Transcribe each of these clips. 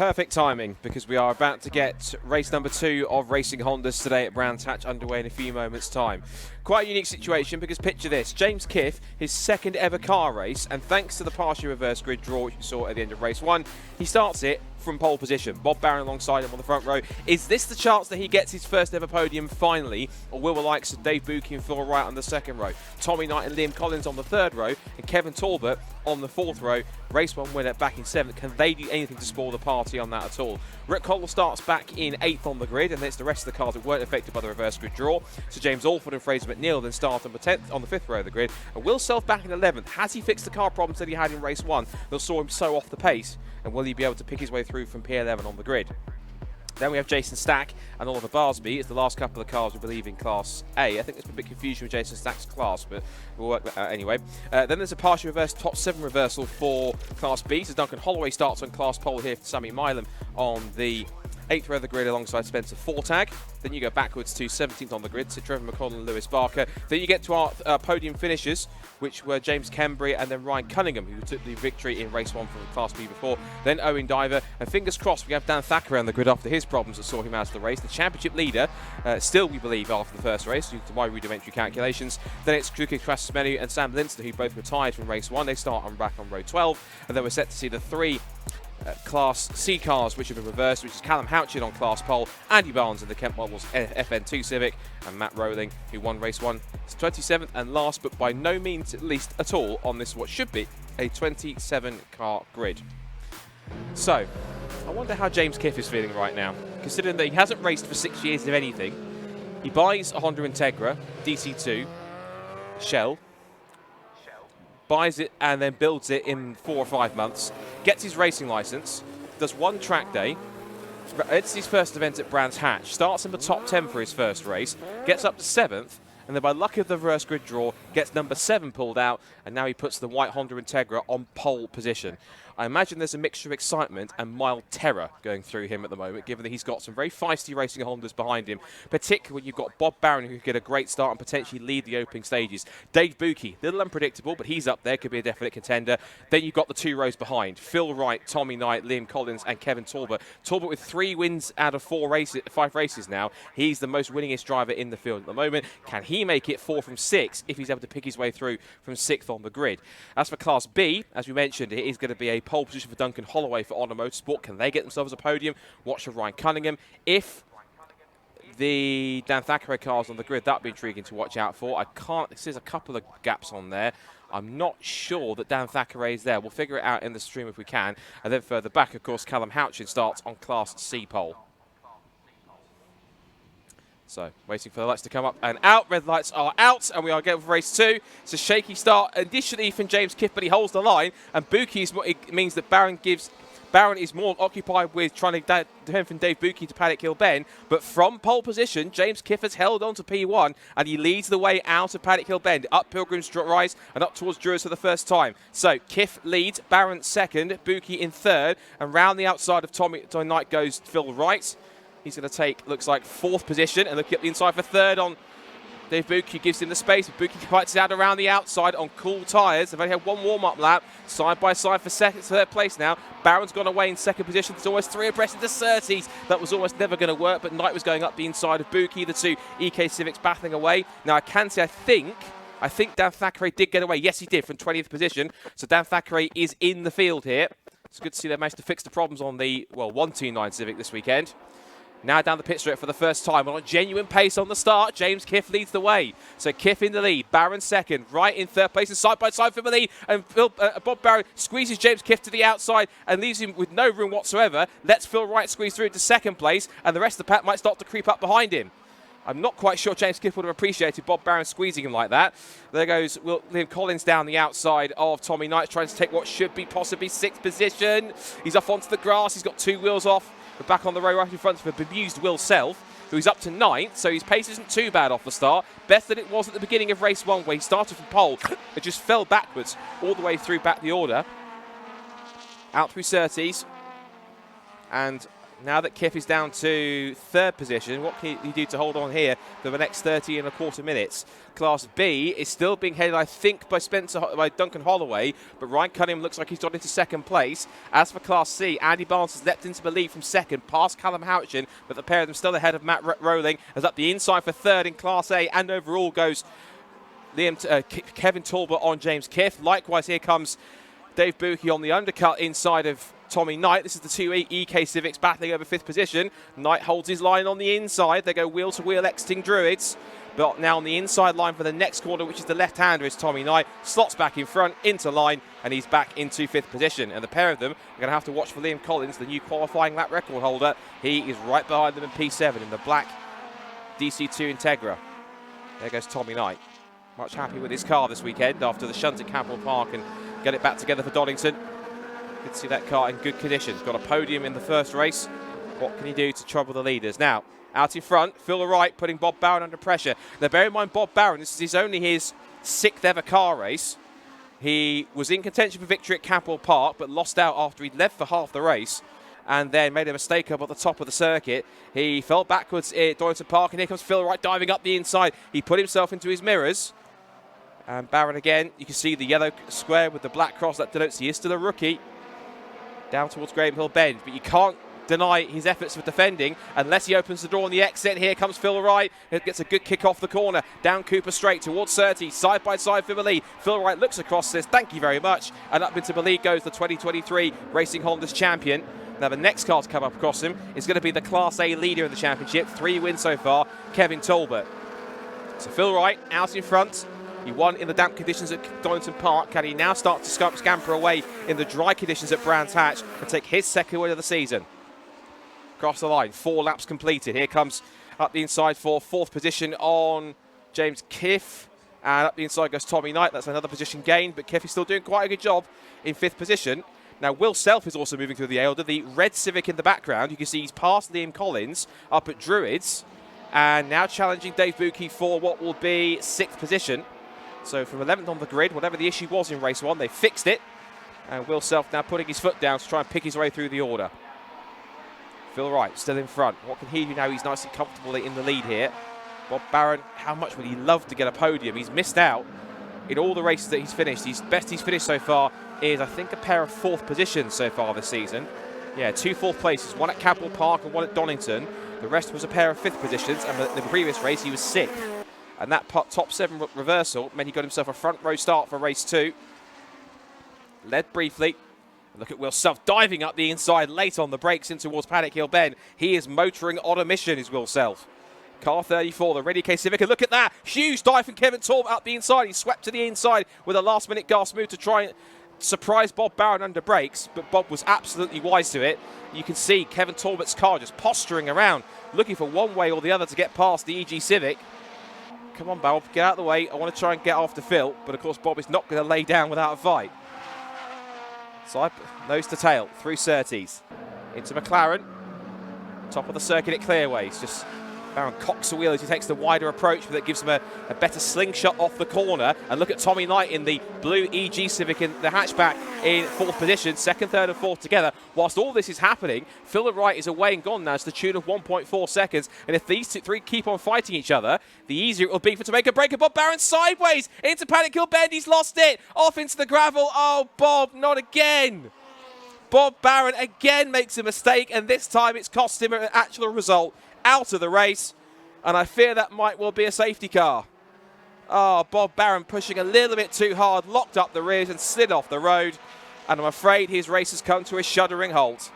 Perfect timing, because we are about to get race number 2 of Racing Hondas today at Brands Hatch underway in a few moments' time. Quite a unique situation, because picture this, James Kiff, his second ever car race, and thanks to the partial reverse grid draw which you saw at the end of race 1, he starts it from pole position. Bob Barron alongside him on the front row. Is this the chance that he gets his first ever podium finally, or will the likes of Dave Buchy and Phil Wright on the second row, Tommy Knight and Liam Collins on the third row, and Kevin Talbot on the fourth row, race 1 winner back in 7th, can they do anything to spoil the party on that at all? Rick Cole starts back in 8th on the grid, and it's the rest of the cars that weren't affected by the reverse grid draw. So James Alford and Fraser McNeil then start on the 10th, on the 5th row of the grid, and Will Self back in 11th. Has he fixed the car problems that he had in race 1 that saw him so off the pace, and will he be able to pick his way through from P11 on the grid? Then we have Jason Stack and Oliver Barsby. It's the last couple of cars, we believe, in Class A. I think there's a bit of confusion with Jason Stack's class, but we'll work that out anyway. Then there's a partial reverse, top 7 reversal for Class B. So Duncan Holloway starts on Class Pole here for Sammy Milam on the 8th row of the grid alongside Spencer Fortag. Then you go backwards to 17th on the grid, so Trevor McConnell and Lewis Barker. Then you get to our podium finishers, which were James Kembry and then Ryan Cunningham, who took the victory in race 1 from Class B before. Then Owen Diver, and fingers crossed we have Dan Thacker on the grid after his problems that saw him out of the race. The championship leader, still we believe after the first race, due to my rudimentary calculations. Then it's Kluka Krasmenu and Sam Linster, who both retired from race 1. They start on back on row 12, and then we're set to see the 3 Class C cars which have been reversed, which is Callum Houchin on Class Pole, Andy Barnes in the Kent Models FN2 Civic, and Matt Rowling, who won race 1, is 27th and last, but by no means at least at all on this what should be a 27 car grid. So I wonder how James Kiff is feeling right now, considering that he hasn't raced for 6 years of anything. He buys a Honda Integra DC2 Shell, buys it and then builds it in 4 or 5 months, gets his racing license, does 1 track day, it's his first event at Brands Hatch, starts in the top 10 for his first race, gets up to 7th, and then by luck of the reverse grid draw, gets number 7 pulled out, and now he puts the white Honda Integra on pole position. I imagine there's a mixture of excitement and mild terror going through him at the moment, given that he's got some very feisty racing Hondas behind him, particularly when you've got Bob Barron, who could get a great start and potentially lead the opening stages. Dave Buchy, a little unpredictable, but he's up there, could be a definite contender. Then you've got the 2 rows behind, Phil Wright, Tommy Knight, Liam Collins, and Kevin Talbot. Talbot with 3 wins out of 5 races now. He's the most winningest driver in the field at the moment. Can he make it 4 from 6 if he's able to pick his way through from 6th on the grid? As for Class B, as we mentioned, it is going to be a pole position for Duncan Holloway for Honda Motorsport. Can they get themselves a podium? Watch for Ryan Cunningham. If the Dan Thacker cars on the grid, that'd be intriguing to watch out for. There's a couple of gaps on there. I'm not sure that Dan Thacker is there. We'll figure it out in the stream if we can. And then further back, of course, Callum Houchin starts on Class C pole. So, waiting for the lights to come up and out. Red lights are out, and we are going for race 2. It's a shaky start initially from James Kiff, but he holds the line. And Buchy it means that Barron is more occupied with trying to defend from Dave Buchy to Paddock Hill Bend. But from pole position, James Kiff has held on to P1, and he leads the way out of Paddock Hill Bend, up Pilgrim's Rise and up towards Druids for the first time. So, Kiff leads, Barron second, Buchy in third, and round the outside of Tommy Knight goes Phil Wright. He's going to take, looks like, 4th position, and looking up the inside for 3rd on Dave Buchy, gives him the space. Buchy fights out around the outside on cool tyres. They've only had 1 warm-up lap, side by side for 3rd place now. Barron's gone away in 2nd position. There's almost 3 abreast into Surtees. That was almost never going to work, but Knight was going up the inside of Buchy, the 2 EK Civics battling away. Now, I can say, I think Dan Thackeray did get away. Yes, he did, from 20th position. So Dan Thackeray is in the field here. It's good to see they managed to fix the problems on the, 129 Civic this weekend. Now down the pit straight for the first time. On a genuine pace on the start, James Kiff leads the way. So Kiff in the lead, Barron second, Wright in 3rd place, and side by side for the lead. And Bob Barron squeezes James Kiff to the outside and leaves him with no room whatsoever. Lets Phil Wright squeeze through to 2nd place, and the rest of the pack might start to creep up behind him. I'm not quite sure James Kiff would have appreciated Bob Barron squeezing him like that. There goes Liam Collins down the outside of Tommy Knight, trying to take what should be possibly 6th position. He's off onto the grass. He's got 2 wheels off. But back on the row right in front for bemused Will Self, who's up to 9th, so his pace isn't too bad off the start. Better than it was at the beginning of race 1, where he started from pole. It just fell backwards all the way through back the order. Out through Surtees. And now that Kiff is down to 3rd position, what can he do to hold on here for the next 30.25 minutes? Class B is still being headed, I think, by Duncan Holloway, but Ryan Cunningham looks like he's got into 2nd place. As for Class C, Andy Barnes has leapt into the lead from 2nd, past Callum Houchin, but the pair of them still ahead of Matt Rowling, as up the inside for 3rd in Class A, and overall goes Kevin Talbot on James Kiff. Likewise, here comes Dave Buki on the undercut inside of Tommy Knight. This is the 2 EK Civics battling over 5th position. Knight holds his line on the inside. They go wheel to wheel exiting Druids. But now on the inside line for the next corner, which is the left-hander, is Tommy Knight. Slots back in front, into line, and he's back into 5th position. And the pair of them are going to have to watch for Liam Collins, the new qualifying lap record holder. He is right behind them in P7 in the black DC2 Integra. There goes Tommy Knight. Much happy with his car this weekend after the shunt at Capital Park and get it back together for Donington. Good to see that car in good condition. Got a podium in the first race. What can he do to trouble the leaders? Now, out in front, Phil Wright putting Bob Barron under pressure. Now, bear in mind, Bob Barron, this is only his 6th ever car race. He was in contention for victory at Capital Park, but lost out after he'd led for half the race and then made a mistake up at the top of the circuit. He fell backwards at Donington Park, and here comes Phil Wright diving up the inside. He put himself into his mirrors. And Barron again, you can see the yellow square with the black cross. That denotes he is still a rookie. Down towards Graham Hill Bend. But you can't deny his efforts for defending unless he opens the door on the exit. Here comes Phil Wright. It gets a good kick off the corner. Down Cooper Straight towards Surtees. Side by side for the lead. Phil Wright looks across, says thank you very much. And up into the lead goes the 2023 Racing Hondas champion. Now the next car to come up across him is going to be the Class A leader in the championship. 3 wins so far, Kevin Talbot. So Phil Wright out in front. He won in the damp conditions at Donington Park. Can he now start to scamper away in the dry conditions at Brands Hatch and take his 2nd win of the season? Across the line, 4 laps completed. Here comes up the inside for 4th position on James Kiff. And up the inside goes Tommy Knight. That's another position gain, but Kiff is still doing quite a good job in 5th position. Now, Will Self is also moving through the Ailder. The red Civic in the background. You can see he's past Liam Collins up at Druids. And now challenging Dave Buki for what will be 6th position. So from 11th on the grid, whatever the issue was in race 1, they fixed it. And Will Self now putting his foot down to try and pick his way through the order. Phil Wright still in front. What can he do now? He's nice and comfortable in the lead here. Bob Barron, how much would he love to get a podium? He's missed out in all the races that he's finished. His best he's finished so far is, I think, a pair of 4th positions so far this season. Yeah, 2 4th places, 1 at Capital Park and 1 at Donington. The rest was a pair of 5th positions, and in the previous race he was 6th. And that top 7 reversal meant he got himself a front row start for race 2. Led briefly. Look at Will Self diving up the inside late on the brakes in towards Paddock Hill Bend. He is motoring on a mission, is Will Self. Car 34, the Ready K Civic. And look at that. Huge dive from Kevin Talbot up the inside. He swept to the inside with a last-minute gas move to try and surprise Bob Barron under brakes. But Bob was absolutely wise to it. You can see Kevin Talbot's car just posturing around, looking for one way or the other to get past the EG Civic. Come on, Bob, get out of the way. I want to try and get after Phil. But, of course, Bob is not going to lay down without a fight. Side, nose to tail, through Surtees. Into McLaren. Top of the circuit at Clearways. Just Barron cocks the wheel as he takes the wider approach, but that gives him a better slingshot off the corner. And look at Tommy Knight in the blue EG Civic in the hatchback in 4th position. 2nd, 3rd and 4th together. Whilst all this is happening, Phil Wright is away and gone now to the tune of 1.4 seconds. And if these 3 keep on fighting each other, the easier it will be for to make a break. And Bob Barron sideways into Paddock Hill Bend. He's lost it. Off into the gravel. Oh, Bob, not again. Bob Barron again makes a mistake, and this time it's cost him an actual result. Out of the race, and I fear that might well be a safety car. Oh, Bob Barron pushing a little bit too hard, locked up the rears and slid off the road, and I'm afraid his race has come to a shuddering halt.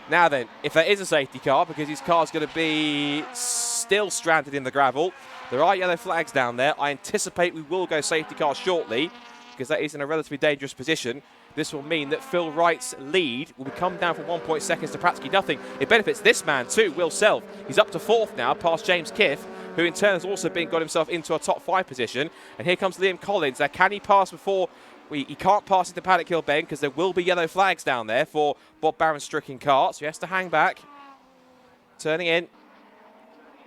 Now then, if there is a safety car, because his car's going to be still stranded in the gravel, there are yellow flags down there. I anticipate we will go safety car shortly, because that is in a relatively dangerous position. This will mean that Phil Wright's lead will come down from 1 seconds to practically nothing. It benefits this man too, Will Self. He's up to 4th now, past James Kiff, who in turn has also got himself into a top 5 position. And here comes Liam Collins. Now, can he pass before? He can't pass into Paddock Hill Bend because there will be yellow flags down there for Bob Barron's stricken car, so he has to hang back. Turning in.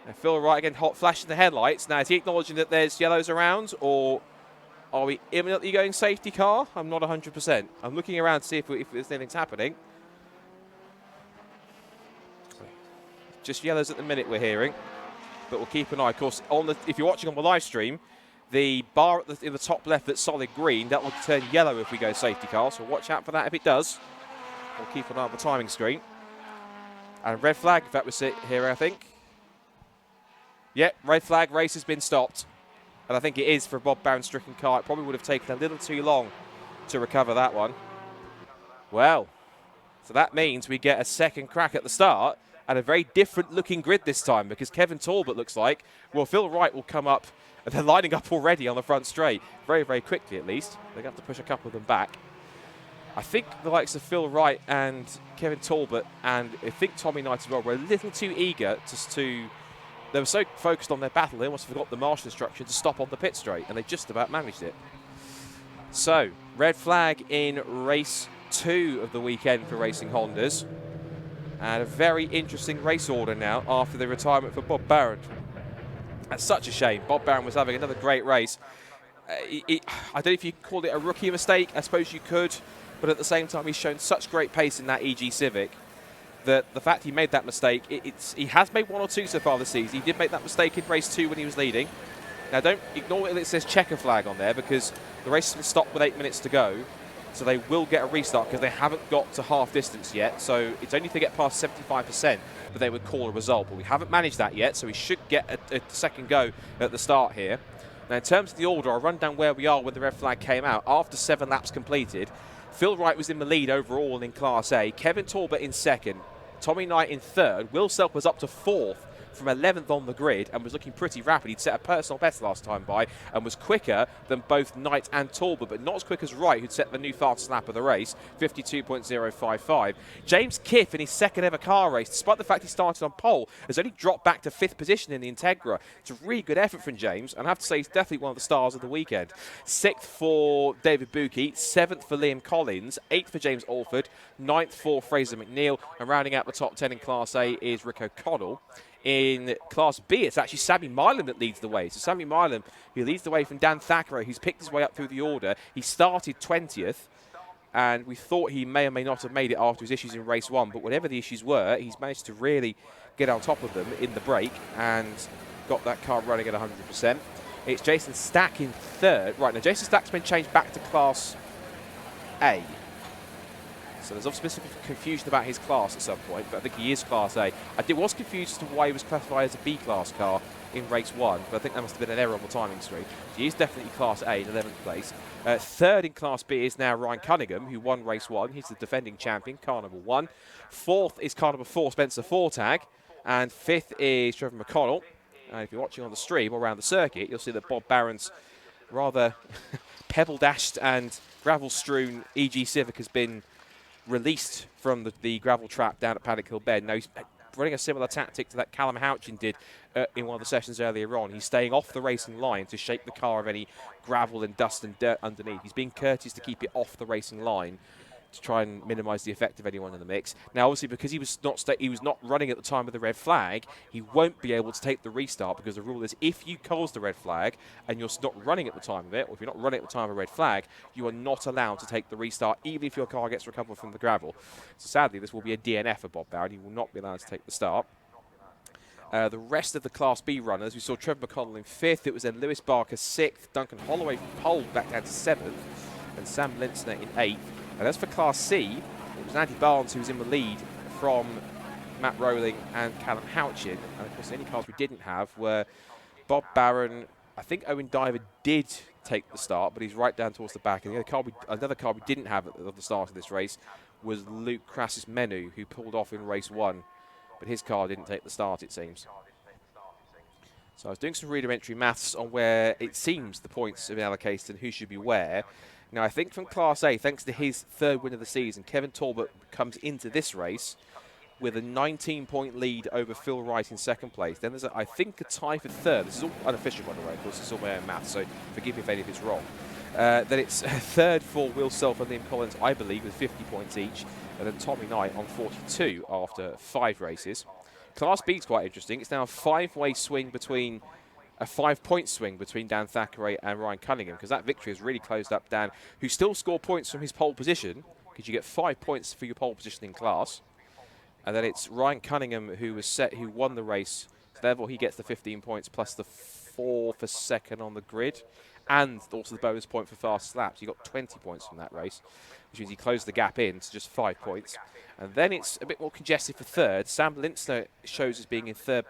And Phil Wright again, hot flashing the headlights. Now, is he acknowledging that there's yellows around, or are we imminently going safety car? I'm not 100%. I'm looking around to see if anything's happening. Just yellows at the minute we're hearing. But we'll keep an eye. Of course, if you're watching on the live stream, the bar in the top left that's solid green, that will turn yellow if we go safety car. So watch out for that if it does. We'll keep an eye on the timing screen. And red flag, if that was it here, I think. Yep, red flag, race has been stopped. And I think it is for Bob Barron's stricken car. It probably would have taken a little too long to recover that one. Well, so that means we get a second crack at the start and a very different looking grid this time, because Kevin Talbot looks like, well, Phil Wright will come up, and they're lining up already on the front straight, very, very quickly at least. They're going to have to push a couple of them back. I think the likes of Phil Wright and Kevin Talbot, and I think Tommy Knight as well, were a little too eager they were so focused on their battle, they almost forgot the marshal instruction to stop on the pit straight, and they just about managed it. So, red flag in race 2 of the weekend for Racing Hondas. And a very interesting race order now after the retirement for Bob Barron. That's such a shame. Bob Barron was having another great race. I don't know if you can call it a rookie mistake. I suppose you could. But at the same time, he's shown such great pace in that EG Civic that the fact he made that mistake, he has made 1 or 2 so far this season. He did make that mistake in race 2 when he was leading. Now, don't ignore it says checker flag on there, because the race has been stopped with 8 minutes to go. So they will get a restart because they haven't got to half distance yet. So it's only if they get past 75% that they would call a result. But we haven't managed that yet, so we should get a second go at the start here. Now, in terms of the order, I'll run down where we are when the red flag came out. After 7 laps completed, Phil Wright was in the lead overall in Class A. Kevin Talbot in second. Tommy Knight in third. Will Selk was up to 4th from 11th on the grid and was looking pretty rapid. He'd set a personal best last time by and was quicker than both Knight and Talbot, but not as quick as Wright, who'd set the new fastest lap of the race, 52.055. James Kiff, in his second ever car race, despite the fact he started on pole, has only dropped back to 5th position in the Integra. It's a really good effort from James, and I have to say he's definitely one of the stars of the weekend. 6th for David Buki, 7th for Liam Collins, 8th for James Alford, 9th for Fraser McNeil, and rounding out the top 10 in Class A is Rick O'Connell. In Class B, it's actually Sammy Milam that leads the way. So Sammy Milam, who leads the way from Dan Thackeray, who's picked his way up through the order. He started 20th, and we thought he may or may not have made it after his issues in race 1. But whatever the issues were, he's managed to really get on top of them in the break and got that car running at 100%. It's Jason Stack in third. Right, now Jason Stack's been changed back to Class A. So there's obviously been some confusion about his class at some point, but I think he is Class A. I was confused as to why he was classified as a B-class car in race 1, but I think that must have been an error on the timing screen. So he is definitely Class A in 11th place. Third in Class B is now Ryan Cunningham, who won race 1. He's the defending champion, car number 1. 4th is car number 4, Spencer Fortag. And 5th is Trevor McConnell. And if you're watching on the stream or around the circuit, you'll see that Bob Barron's rather pebble-dashed and gravel-strewn EG Civic has been released from the gravel trap down at Paddock Hill Bend. Now he's running a similar tactic to that Callum Houchin did in one of the sessions earlier on. He's staying off the racing line to shake the car of any gravel and dust and dirt underneath. He's being courteous to keep it off the racing line to try and minimise the effect of anyone in the mix. Now, obviously, because he was not running at the time of the red flag, he won't be able to take the restart, because the rule is if you cause the red flag and you're not running at the time of it, or if you're not running at the time of a red flag, you are not allowed to take the restart, even if your car gets recovered from the gravel. So sadly, this will be a DNF for Bob Barron. He will not be allowed to take the start. The rest of the Class B runners, we saw Trevor McConnell in 5th. It was then Lewis Barker 6th, Duncan Holloway from pole back down to 7th, and Sam Linsner in 8th. And as for Class C, it was Andy Barnes who was in the lead from Matt Rowling and Callum Houchin. And of course, the only cars we didn't have were Bob Barron. I think Owen Diver did take the start, but he's right down towards the back. And another car we didn't have at the start of this race was Luke Crassus Menu, who pulled off in race 1. But his car didn't take the start, it seems. So I was doing some rudimentary maths on where it seems the points have been allocated and who should be where. Now, I think from Class A, thanks to his 3rd win of the season, Kevin Talbot comes into this race with a 19-point lead over Phil Wright in 2nd place. Then there's, I think, a tie for 3rd. This is all unofficial, by the way. Of course, it's all my own maths, so forgive me if any of it's wrong. Then it's 3rd for Will Self and Liam Collins, I believe, with 50 points each. And then Tommy Knight on 42 after 5 races. Class B is quite interesting. It's now a 5-way swing between... a 5-point swing between Dan Thackeray and Ryan Cunningham, because that victory has really closed up Dan, who still scored points from his pole position, because you get 5 points for your pole position in class. And then it's Ryan Cunningham who won the race. So therefore, he gets the 15 points plus the 4 for second on the grid, and also the bonus point for fast laps. He got 20 points from that race, which means he closed the gap in to just 5 points. And then it's a bit more congested for third. Sam Lintzner shows as being in third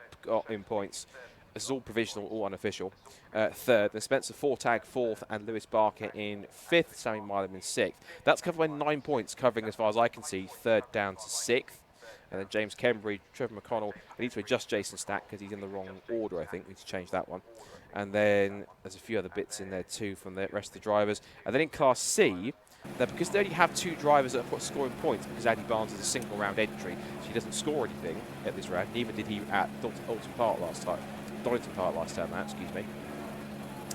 in points. This is all provisional, all unofficial. Third, then Spencer Fortag fourth, and Lewis Barker in fifth. Sammy Milam in sixth. That's covered by 9 points, covering, as far as I can see, third down to sixth. And then James Kembry, Trevor McConnell. I need to adjust Jason Stack because he's in the wrong order, I think. We need to change that one. And then there's a few other bits in there too from the rest of the drivers. And then in Class C, because they only have 2 drivers that are scoring points, because Addy Barnes is a single round entry, so he doesn't score anything at this round. Neither did he at Donington Park last time. Excuse me.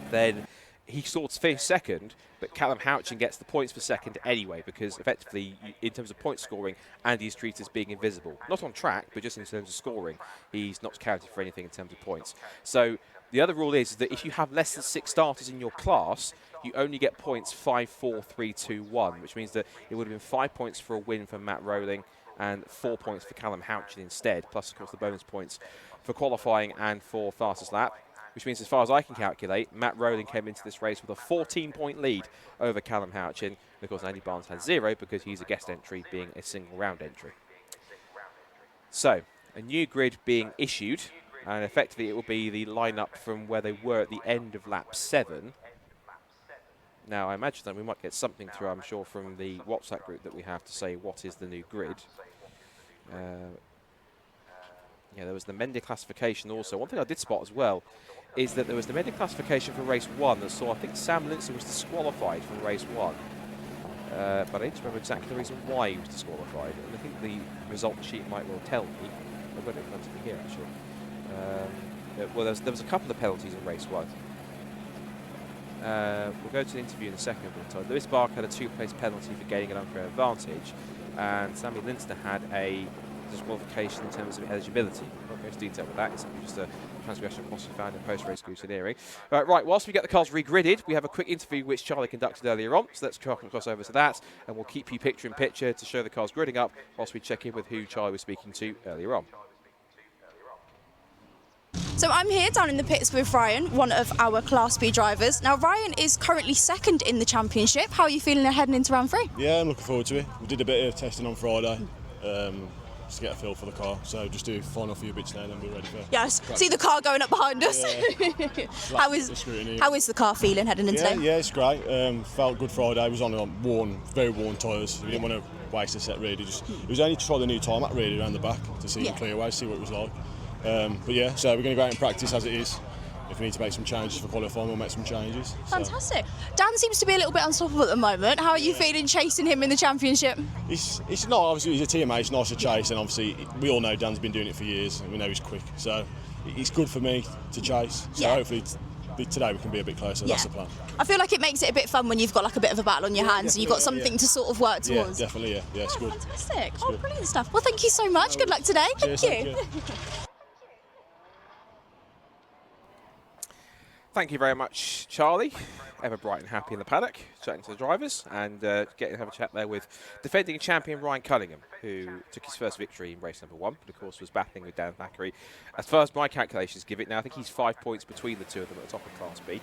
Then he scored second, but Callum Houchin gets the points for second anyway, because effectively, in terms of point scoring, Andy's treated as being invisible. Not on track, but just in terms of scoring, he's not counted for anything in terms of points. So the other rule is that if you have less than 6 starters in your class, you only get points 5, 4, 3, 2, 1, which means that it would have been 5 points for a win for Matt Rowling and 4 points for Callum Houchin instead, plus, of course, the bonus points for qualifying and for fastest lap, which means, as far as I can calculate, Matt Rowling came into this race with a 14-point lead over Callum Houchin. And of course, Andy Barnes had 0 because he's a guest entry, being a single round entry. So, a new grid being issued, and effectively it will be the lineup from where they were at the end of lap 7. Now, I imagine that we might get something through, I'm sure, from the WhatsApp group that we have to say what is the new grid. Yeah, there was the Mendy classification also. One thing I did spot as well is that there was the Mendy classification for race 1 that saw, I think, Sam Lindsay was disqualified from race 1. But I need to remember exactly the reason why he was disqualified. And I think the result sheet might well tell me. I've got it in front of me here, actually. Well, there was a couple of penalties in race 1. We'll go to the interview in a second. But Lewis Barker had a 2-place penalty for gaining an unfair advantage, and Sammy Linster had a disqualification in terms of eligibility. I won't go into detail with that. It's just a transgression possibly found in post-race scrutineering. Right, whilst we get the cars regridded, we have a quick interview which Charlie conducted earlier on, so let's cross over to that, and we'll keep you picture-in-picture to show the cars gridding up whilst we check in with who Charlie was speaking to earlier on. So I'm here down in the pits with Ryan, one of our Class B drivers. Now, Ryan is currently second in the championship. How are you feeling heading into round 3? Yeah, I'm looking forward to it. We did a bit of testing on Friday. Just to get a feel for the car, so just do final few bits now and then be ready for yes, see the car going up behind us. Yeah. How is the car feeling heading in today? Yeah, it's great. Felt good Friday. It was on very worn tyres. We didn't want to waste a set really. It was only to try the new tarmac really around the back to see the clearway, see what it was like. But yeah, so we're going to go out and practice as it is. If we need to make some changes for qualifying, we'll make some changes. Fantastic. Dan seems to be a little bit unstoppable at the moment. How are you feeling chasing him in the championship? It's not, obviously he's a teammate, it's nice to chase, and obviously we all know Dan's been doing it for years and we know he's quick. So it's good for me to chase. So hopefully today we can be a bit closer, that's the plan. I feel like it makes it a bit fun when you've got like a bit of a battle on your hands and you've got something to sort of work towards. Yeah, definitely, yeah, it's good. Fantastic. Brilliant stuff. Well, thank you so much. Good luck today. Cheers, thank you. Thank you very much, Charlie. Ever bright and happy in the paddock, chatting to the drivers, and getting to have a chat there with defending champion Ryan Cunningham, who took his first victory in race number 1, but of course was battling with Dan Thackeray. As far as my calculations give it now, I think he's 5 points between the two of them at the top of Class B.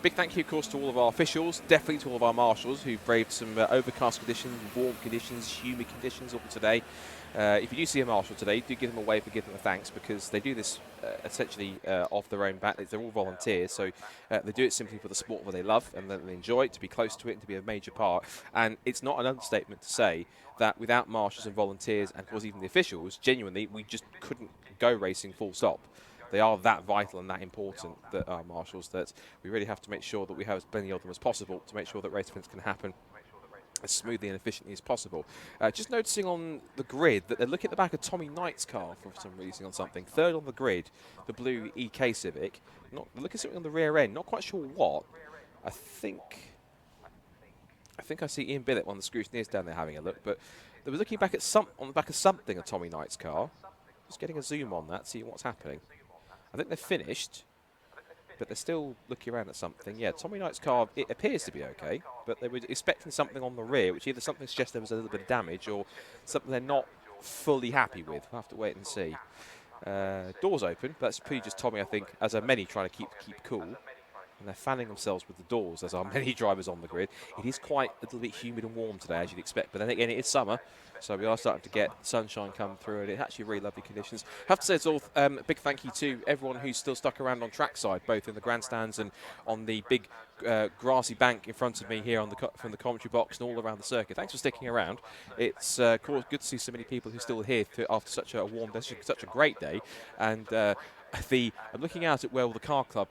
Big thank you, of course, to all of our officials, definitely to all of our marshals who braved some overcast conditions, warm conditions, humid conditions all today. If you do see a marshal today, do give them a wave and give them a thanks, because they do this essentially off their own bat. They're all volunteers, so they do it simply for the sport that they love and that they enjoy, to be close to it and to be a major part. And it's not an understatement to say that without marshals and volunteers, and of course even the officials, genuinely, we just couldn't go racing full stop. They are that vital and that important, that our marshals, that we really have to make sure that we have as many of them as possible to make sure that race events can happen as smoothly and efficiently as possible. Just noticing on the grid that they're looking at the back of Tommy Knight's car for some reason on something. Third on the grid, the blue EK Civic. They're looking at something on the rear end, not quite sure what. I think I see Ian Billett, one of the scrutineers down there, having a look, but they were looking back at on the back of something of Tommy Knight's car. Just getting a zoom on that, seeing what's happening. I think they're finished, but they're still looking around at something. Yeah, Tommy Knight's car, it appears to be okay, but they were expecting something on the rear, which either something suggests there was a little bit of damage or something they're not fully happy with. We'll have to wait and see. Doors open, but that's pretty just Tommy, I think, as are many, trying to keep cool. And they're fanning themselves with the doors, as are many drivers on the grid. It is quite a little bit humid and warm today, as you'd expect. But then again, it is summer, so we are starting to get sunshine come through, and it's actually really lovely conditions. I have to say, it's all a big thank you to everyone who's still stuck around on trackside, both in the grandstands and on the big grassy bank in front of me here on from the commentary box and all around the circuit. Thanks for sticking around. It's good to see so many people who are still here after such a warm day, such a great day, and. I'm looking out at where all the car club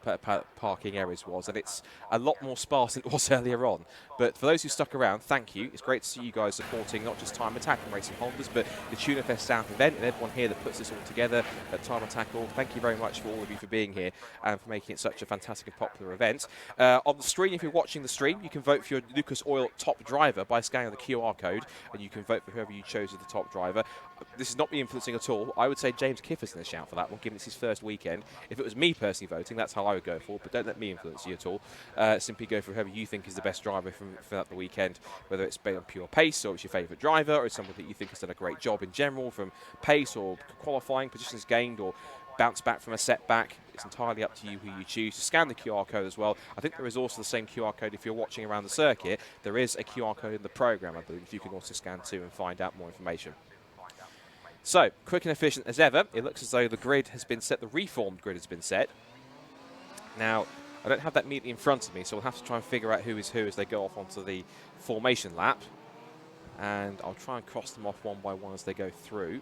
parking areas was, and it's a lot more sparse than it was earlier on. But for those who stuck around, thank you. It's great to see you guys supporting not just Time Attack and Racing Hondas, but the Tuna Fest South event and everyone here that puts this all together at Time Attack. Thank you very much for all of you for being here and for making it such a fantastic and popular event. On the stream, if you're watching the stream, you can vote for your Lucas Oil top driver by scanning the QR code, and you can vote for whoever you chose as the top driver. This is not me influencing at all. I would say James Kiffer's in the shout for that one, given it's his first weekend. If it was me personally voting, that's how I would go for, but don't let me influence you at all. Simply go for whoever you think is the best driver for the weekend, whether it's based on pure pace, or it's your favourite driver, or it's someone that you think has done a great job in general from pace or qualifying, positions gained, or bounce back from a setback. It's entirely up to you who you choose. To scan the QR code as well. I think there is also the same QR code if you're watching around the circuit. There is a QR code in the programme, I believe, you can also scan too and find out more information. So, quick and efficient as ever. It looks as though the grid has been set, the reformed grid has been set. Now, I don't have that immediately in front of me, so we'll have to try and figure out who is who as they go off onto the formation lap. And I'll try and cross them off one by one as they go through.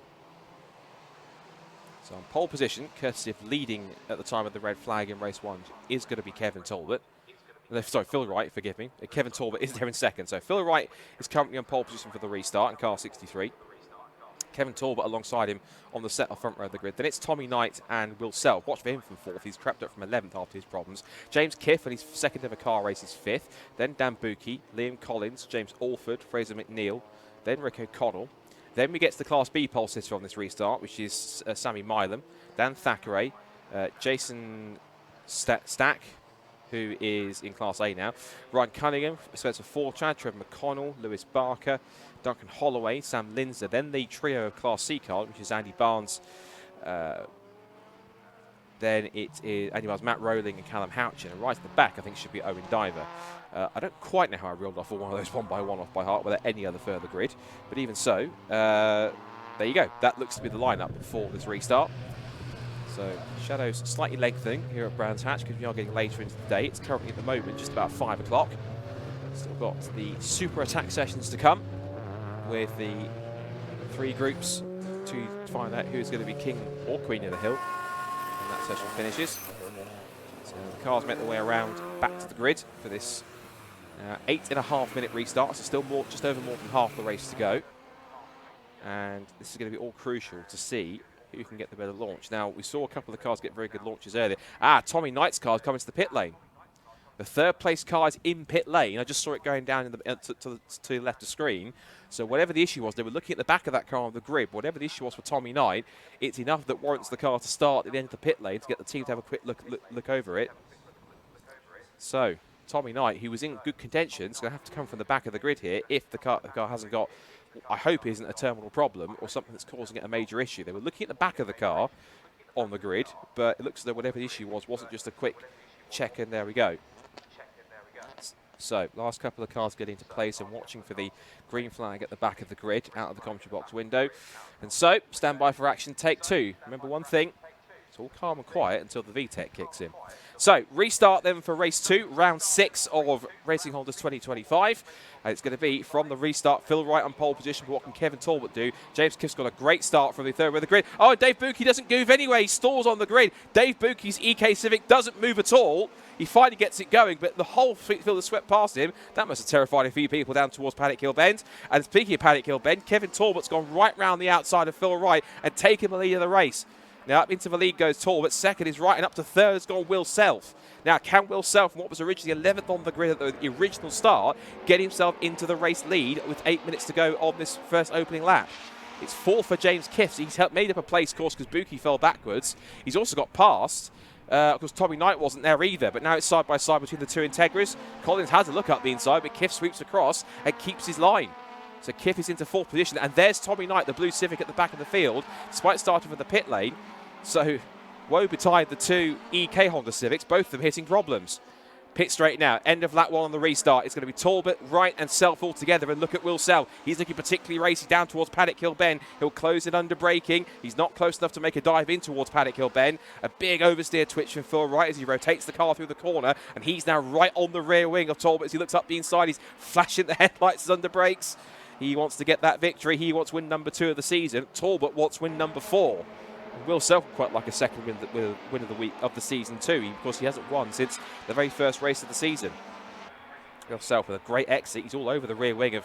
So on pole position, courtesy of leading at the time of the red flag in race 1, is going to be Kevin Talbot. Sorry, Phil Wright, forgive me. Kevin Talbot is there in second. So Phil Wright is currently on pole position for the restart in car 63. Kevin Talbot alongside him on the set of front row of the grid. Then it's Tommy Knight and Will Self. Watch for him from 4th. He's crept up from 11th after his problems. James Kiff and his second ever car race is 5th. Then Dan Buki, Liam Collins, James Alford, Fraser McNeil. Then Rick O'Connell. Then we get to the Class B pole sitter on this restart, which is Sammy Milam, Dan Thackeray, Jason Stack, who is in Class A now, Ryan Cunningham, Spencer Forchad, Trevor McConnell, Lewis Barker, Duncan Holloway, Sam Lindsay. Then the trio of Class C cars, which is Andy Barnes, then it is Andy Barnes, Matt Rowling and Callum Houchin. And right at the back, I think, should be Owen Diver. I don't quite know how I reeled off all one of those one by one off by heart without any other further grid. But even so, there you go. That looks to be the lineup for this restart. So shadows slightly lengthening here at Brands Hatch because we are getting later into the day. It's currently at the moment just about 5 o'clock. Still got the super attack sessions to come with the 3 groups to find out who's going to be king or queen of the hill when that session finishes. So the cars make their way around back to the grid for this 8.5-minute restart. So still just over more than half the race to go. And this is going to be all crucial to see who can get the better launch. Now, we saw a couple of the cars get very good launches earlier. Tommy Knight's car coming to the pit lane. The third place car is in pit lane. I just saw it going down in to the left of screen. So whatever the issue was, they were looking at the back of that car on the grid. Whatever the issue was for Tommy Knight, it's enough that warrants the car to start at the end of the pit lane to get the team to have a quick look over it. So Tommy Knight, who was in good contention, is going to have to come from the back of the grid here if the car hasn't got, I hope, isn't a terminal problem or something that's causing it a major issue. They were looking at the back of the car on the grid, but it looks as though whatever the issue wasn't just a quick check, and there we go. So, last couple of cars getting into place and watching for the green flag at the back of the grid, out of the commentary box window. And so, stand by for action, take 2. Remember one thing, it's all calm and quiet until the VTEC kicks in. So, restart then for race 2, round 6 of Racing Hondas 2025. And it's going to be from the restart, Phil Wright on pole position, but what can Kevin Talbot do? James Kiff's got a great start from the third row of the grid. Oh, Dave Buki doesn't move anyway, he stalls on the grid. Dave Buki's EK Civic doesn't move at all. He finally gets it going, but the whole field has swept past him. That must have terrified a few people down towards Paddock Hill Bend. And speaking of Paddock Hill Bend, Kevin Talbot's gone right round the outside of Phil Wright and taken the lead of the race. Now up into the lead goes Talbot. Second is Wright, and up to third has gone Will Self. Now can Will Self, from what was originally 11th on the grid at the original start, get himself into the race lead with 8 minutes to go on this first opening lap? It's 4 for James Kiff. He's made up a place course because Buki fell backwards. He's also got past. Of course, Tommy Knight wasn't there either, but now it's side by side between the two Integras. Collins has a look up the inside, but Kiff sweeps across and keeps his line. So Kiff is into 4th position, and there's Tommy Knight, the blue Civic, at the back of the field, despite starting from the pit lane. So woe betide the 2 EK Honda Civics, both of them hitting problems. Pit straight now, end of lap 1 on the restart. It's going to be Talbot, Wright and Self all together, and look at Will Self. He's looking particularly racy down towards Paddock Hill Bend. He'll close it under braking. He's not close enough to make a dive in towards Paddock Hill Bend. A big oversteer twitch from Phil Wright as he rotates the car through the corner, and he's now right on the rear wing of Talbot as he looks up the inside. He's flashing the headlights as under brakes. He wants to get that victory. He wants win number 2 of the season. Talbot wants win number 4. Will Self quite like a second win of the week of the season too. Of course, he hasn't won since the very first race of the season. Will Self with a great exit. He's all over the rear wing of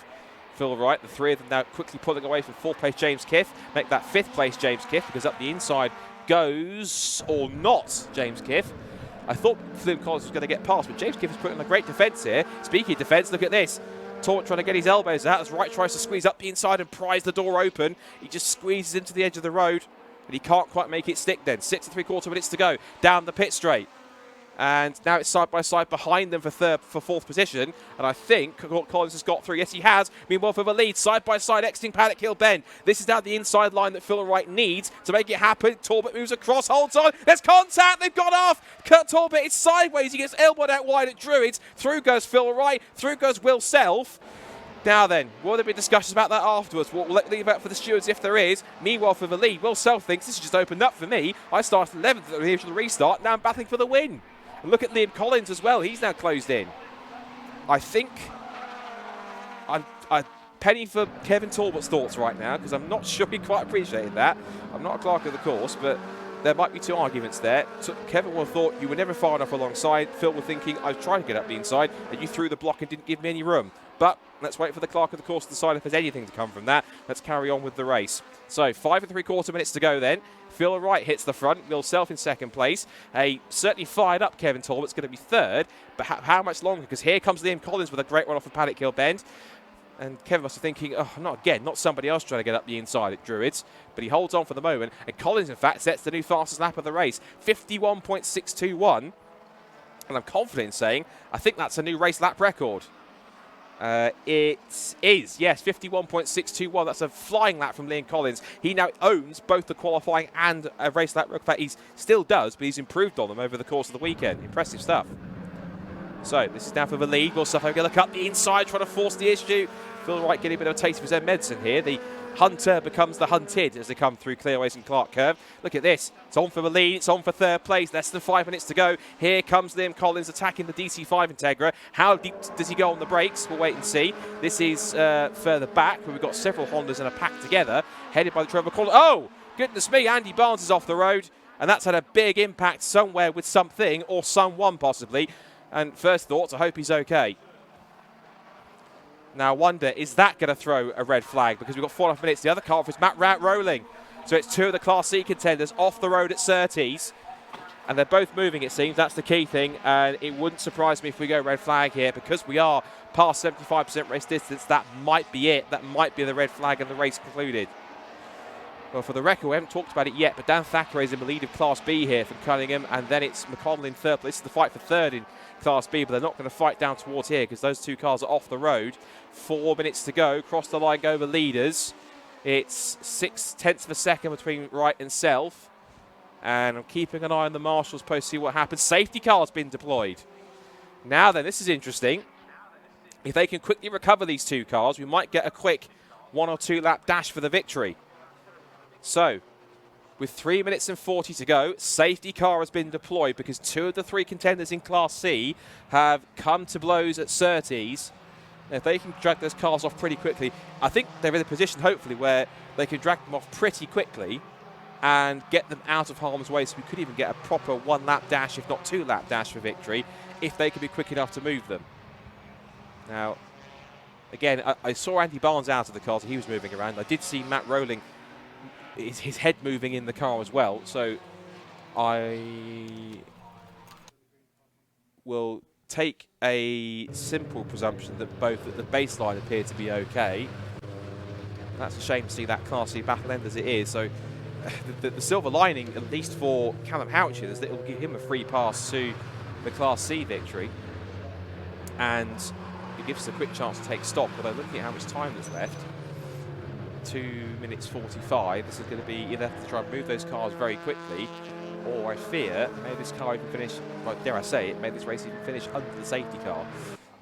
Phil Wright. The 3 of them now quickly pulling away from 4th place James Kiff. Make that 5th place James Kiff, because up the inside goes, or not, James Kiff. I thought Flynn Collins was going to get past, but James Kiff is putting a great defence here. Speaking of defence, look at this. Talbot trying to get his elbows out as Wright tries to squeeze up the inside and prise the door open. He just squeezes into the edge of the road. But he can't quite make it stick then. 6 and 3/4 minutes to go down the pit straight. And now it's side by side behind them for 4th position. And I think Collins has got through. Yes, he has. Meanwhile, for the lead, side by side, exiting Paddock Hill Bend. This is now the inside line that Phil Wright needs to make it happen. Talbot moves across, holds on. There's contact. They've got off. Kurt Talbot is sideways. He gets elbowed out wide at Druids. Through goes Phil Wright. Through goes Will Self. Now then, will there be discussions about that afterwards? We'll leave that for the stewards if there is. Meanwhile, for the lead, Will Self thinks this has just opened up for me. I started 11th at the initial restart. Now I'm battling for the win. And look at Liam Collins as well. He's now closed in. I think I'm penny for Kevin Talbot's thoughts right now, because I'm not sure he quite appreciated that. I'm not a clerk of the course, but there might be 2 arguments there. So Kevin would have thought you were never far enough alongside. Phil was thinking I was trying to get up the inside, and you threw the block and didn't give me any room. But let's wait for the clerk of the course to decide if there's anything to come from that. Let's carry on with the race. So 5 and 3/4 minutes to go then. Phil Wright hits the front. Will Self in 2nd place. A certainly fired up Kevin Talbot's going to be 3rd. But how much longer? Because here comes Liam Collins with a great one off of Paddock Hill Bend. And Kevin must be thinking, oh, not again, not somebody else trying to get up the inside at Druids. But he holds on for the moment. And Collins, in fact, sets the new fastest lap of the race. 51.621. And I'm confident in saying, I think that's a new race lap record. It is, yes, 51.621. That's a flying lap from Liam Collins. He now owns both the qualifying and a race lap record. In fact, he still does, but he's improved on them over the course of the weekend. Impressive stuff. So this is now for the lead. Will Self look up the inside, trying to force the issue. Phil Wright getting a bit of a taste of his own medicine here. The hunter becomes the hunted as they come through Clearways and Clark Curve. Look at this. It's on for the lead. It's on for 3rd place. Less than 5 minutes to go. Here comes Liam Collins attacking the DC5 Integra. How deep does he go on the brakes? We'll wait and see. This is further back, where we've got several Hondas in a pack together, headed by the Trevor Collins. Oh, goodness me. Andy Barnes is off the road, and that's had a big impact somewhere with something or someone possibly. And first thoughts, I hope he's okay. Now, I wonder, is that going to throw a red flag? Because we've got 4.5 minutes. The other car is Matt Rat rolling. So it's 2 of the Class C contenders off the road at Surtees. And they're both moving, it seems. That's the key thing. And it wouldn't surprise me if we go red flag here, because we are past 75% race distance. That might be it. That might be the red flag and the race concluded. Well, for the record, we haven't talked about it yet, but Dan Thackeray is in the lead of Class B here from Cunningham. And then it's McConnell in 3rd place. This is the fight for 3rd in Class B, but they're not going to fight down towards here because those 2 cars are off the road. 4 minutes to go. Cross the line, go the leaders. It's 0.6 of a second between Wright and Self. And I'm keeping an eye on the Marshals post to see what happens. Safety car has been deployed. Now then, this is interesting. If they can quickly recover these 2 cars, we might get a quick 1 or 2 lap dash for the victory. So, with 3 minutes and 40 to go, safety car has been deployed because 2 of the 3 contenders in Class C have come to blows at Surtees. If they can drag those cars off pretty quickly, I think they're in a position, hopefully, where they can drag them off pretty quickly and get them out of harm's way, so we could even get a proper 1 lap dash, if not 2 lap dash for victory, if they can be quick enough to move them. Now, again, I saw Andy Barnes out of the car, so he was moving around. I did see Matt Rowling, his head moving in the car as well, so I will take a simple presumption that both at the baseline appear to be okay. That's a shame to see that Class C battle end as it is. So the silver lining, at least for Callum Houchin, is that it will give him a free pass to the Class C victory. And it gives us a quick chance to take stock, although looking at how much time there's left, 2 minutes 45, this is going to be either have to try and move those cars very quickly, or I fear may this car even finish, well, dare I say it, may this race even finish under the safety car.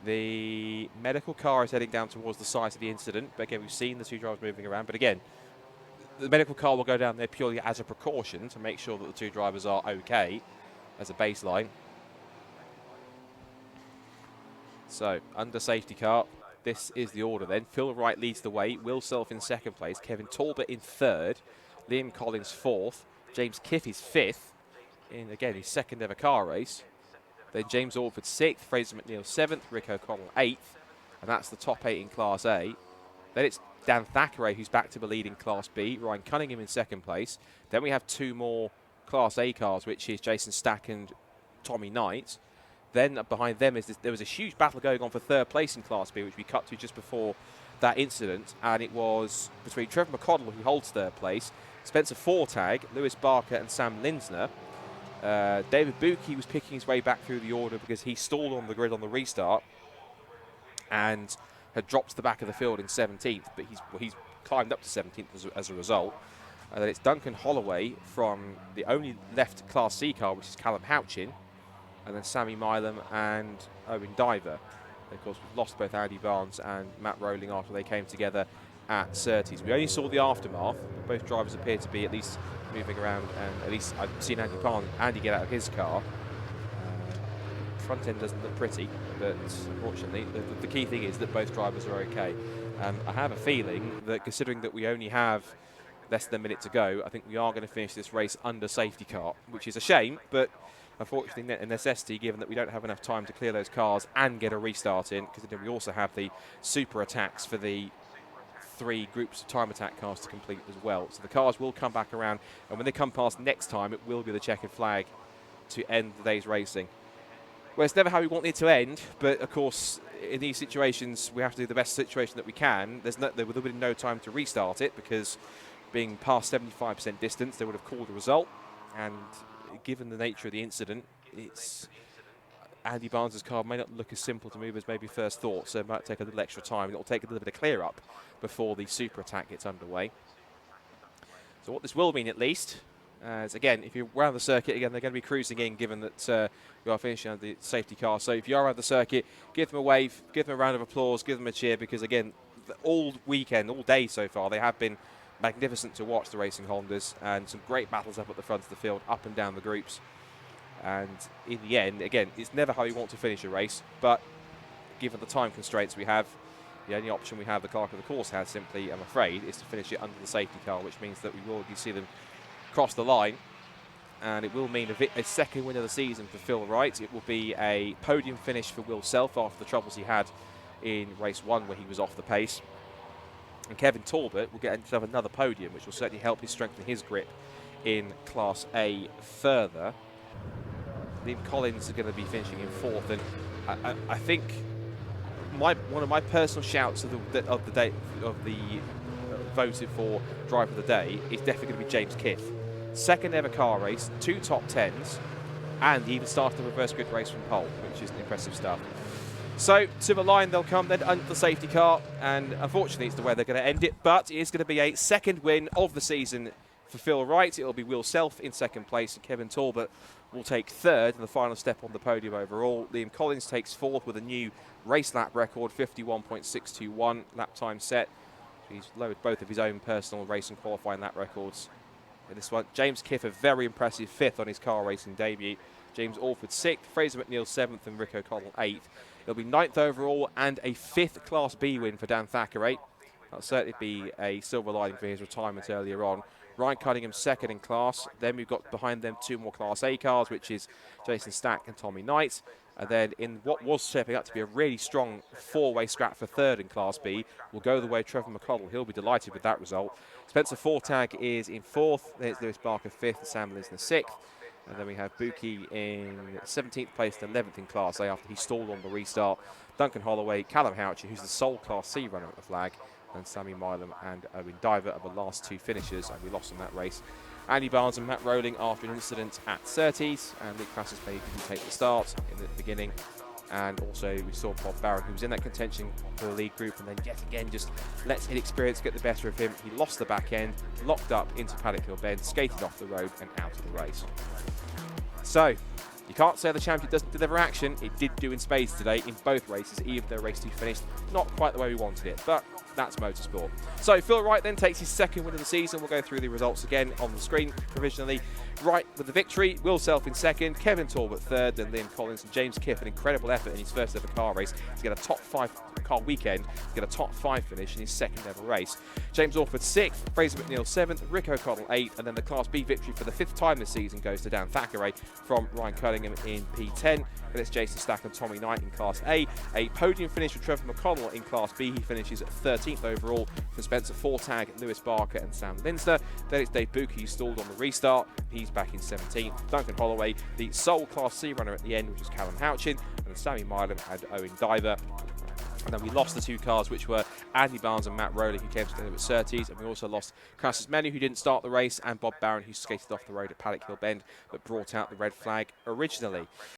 The medical car is heading down towards the site of the incident, but again, we've seen the 2 drivers moving around, but again, the medical car will go down there purely as a precaution to make sure that the 2 drivers are okay as a baseline. So, under safety car, this is the order then. Phil Wright leads the way, Will Self in second place, Kevin Talbot in third, Liam Collins fourth, James Kiff is fifth, in again his second ever car race. Then James Orford sixth, Fraser McNeil seventh, Rick O'Connell eighth, and that's the top 8 in Class A. Then it's Dan Thackeray who's back to the lead in Class B, Ryan Cunningham in second place. Then we have 2 more Class A cars, which is Jason Stack and Tommy Knight. Then behind them there was a huge battle going on for third place in Class B, which we cut to just before that incident, and it was between Trevor McConnell, who holds third place, Spencer Fortag, Lewis Barker and Sam Linsner. David Buki was picking his way back through the order because he stalled on the grid on the restart and had dropped to the back of the field in 17th, but he's climbed up to 17th as a result. And then it's Duncan Holloway from the only left Class C car, which is Callum Houchin, and then Sammy Milam and Owen Diver. And of course, we've lost both Andy Barnes and Matt Rowling after they came together at Surtees. We only saw the aftermath, but both drivers appear to be at least moving around, and at least I've seen Andy get out of his car. Front end doesn't look pretty, but unfortunately, the key thing is that both drivers are okay. I have a feeling that considering that we only have less than a minute to go, I think we are going to finish this race under safety car, which is a shame, but unfortunately a necessity given that we don't have enough time to clear those cars and get a restart in, because then we also have the super attacks for the 3 groups of time attack cars to complete as well. So the cars will come back around, and when they come past next time, it will be the checkered flag to end the day's racing. Well, it's never how we want it to end, but of course, in these situations, we have to do the best situation that we can. There would have been no time to restart it, because being past 75% distance, they would have called a result, and given the nature of the incident, Andy Barnes' car may not look as simple to move as maybe first thought, so it might take a little extra time. It'll take a little bit of clear up before the super attack gets underway. So what this will mean, at least, is again, if you're around the circuit, again, they're going to be cruising in, given that you are finishing under the safety car. So if you are around the circuit, give them a wave, give them a round of applause, give them a cheer, because again, all weekend, all day so far, they have been magnificent to watch, the Racing Hondas, and some great battles up at the front of the field, up and down the groups. And in the end, again, it's never how you want to finish a race, but given the time constraints we have, the only option we have, the clerk of the course has simply, I'm afraid, is to finish it under the safety car, which means that we will see them cross the line, and it will mean a second win of the season for Phil Wright. It will be a podium finish for Will Self after the troubles he had in race 1 where he was off the pace. And Kevin Talbot will get himself another podium, which will certainly help his strengthen his grip in Class A further. Liam Collins is going to be finishing in 4th, and I think one of my personal shouts of the day of the voted for driver of the day is definitely going to be James Kiff. Second ever car race, 2 top 10s, and he even started the reverse grid race from pole, which is impressive stuff. So to the line they'll come then under the safety car, and unfortunately it's the way they're going to end it, but it is going to be a second win of the season for Phil Wright. It'll be Will Self in second place, and Kevin Talbot will take third in the final step on the podium overall. Liam Collins takes 4th with a new race lap record, 51.621 lap time set. He's lowered both of his own personal race and qualifying lap records in this one. James Kiff, a very impressive 5th on his car racing debut. James Orford 6th, Fraser McNeil 7th, and Rick O'Connell 8th. It'll be 9th overall and a 5th Class B win for Dan Thackeray. That'll certainly be a silver lining for his retirement earlier on. Ryan Cunningham 2nd in class. Then we've got behind them 2 more Class A cars, which is Jason Stack and Tommy Knight. And then in what was shaping up to be a really strong 4-way scrap for 3rd in Class B, will go the way of Trevor McConnell. He'll be delighted with that result. Spencer Fortag is in 4th. There's Lewis Barker 5th, and Sam Linsner 6th. And then we have Buki in 17th place and 11th in Class A after he stalled on the restart. Duncan Holloway, Callum Houchin, who's the sole Class C runner at the flag, and Sammy Milam and Owen Diver are the last 2 finishers, and we lost in that race. Andy Barnes and Matt Rowling after an incident at Surtees, and Luke Crassus maybe didn't take the start in the beginning. And also we saw Bob Barron, who was in that contention for the lead group, and then yet again just lets inexperience get the better of him. He lost the back end, locked up into Paddock Hill Bend, skated off the road and out of the race. So, you can't say the champion doesn't deliver action. It did do in spades today in both races, even though race 2 finished not quite the way we wanted it. But that's motorsport. So Phil Wright then takes his second win of the season. We'll go through the results again on the screen provisionally. Wright with the victory, Will Self in second, Kevin Talbot third, then Liam Collins and James Kiff. An incredible effort in his first ever car race to get a top 5 car weekend, to get a top 5 finish in his second ever race. James Orford 6th, Fraser McNeil 7th, Rick O'Connell 8th, and then the Class B victory for the 5th time this season goes to Dan Thackeray from Ryan Cunningham in P10. And it's Jason Stack and Tommy Knight in Class A. A podium finish for Trevor McConnell in Class B. He finishes at 13th overall for Spencer Fortag, Lewis Barker and Sam Linsner. Then it's Dave Buki, who's stalled on the restart. He's back in 17th. Duncan Holloway, the sole Class C runner at the end, which is Callum Houchin. And Sammy Milam had Owen Diver. And then we lost the 2 cars, which were Andy Barnes and Matt Rowley, who came together with Surtees. And we also lost Crassus Menu, who didn't start the race, and Bob Barron, who skated off the road at Paddock Hill Bend, but brought out the red flag originally.